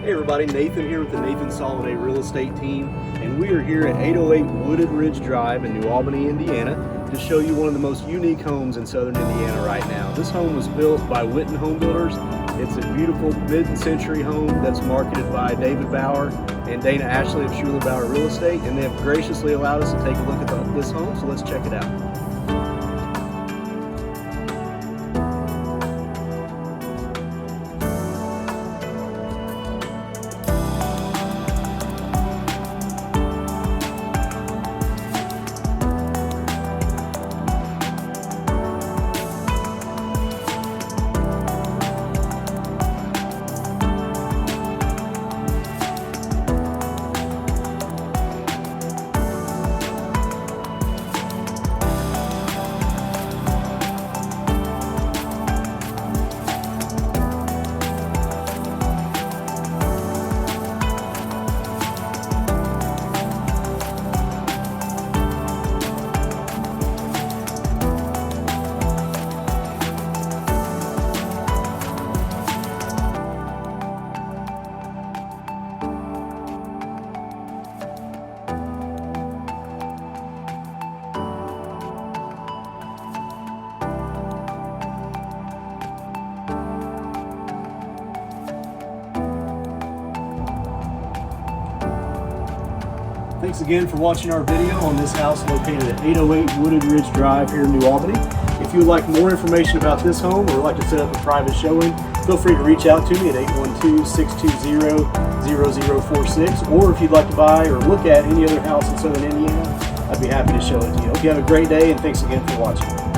Hey everybody, Nathan here with the Nathan Soliday Real Estate Team, and we are here at 808 Wooded Ridge Drive in New Albany, Indiana, to show you one of the most unique homes in southern Indiana right now. This home was built by Witten Home Builders. It's a beautiful mid-century home that's marketed by Bauer and Dayna Ashley of Schuler Bauer Real Estate, and they have graciously allowed us to take a look at this home, so let's check it out. Thanks again for watching our video on this house located at 808 Wooded Ridge Drive here in New Albany. If you would like more information about this home or would like to set up a private showing, feel free to reach out to me at 812-620-0046, or if you'd like to buy or look at any other house in southern Indiana, I'd be happy to show it to you. Hope you have a great day, and thanks again for watching.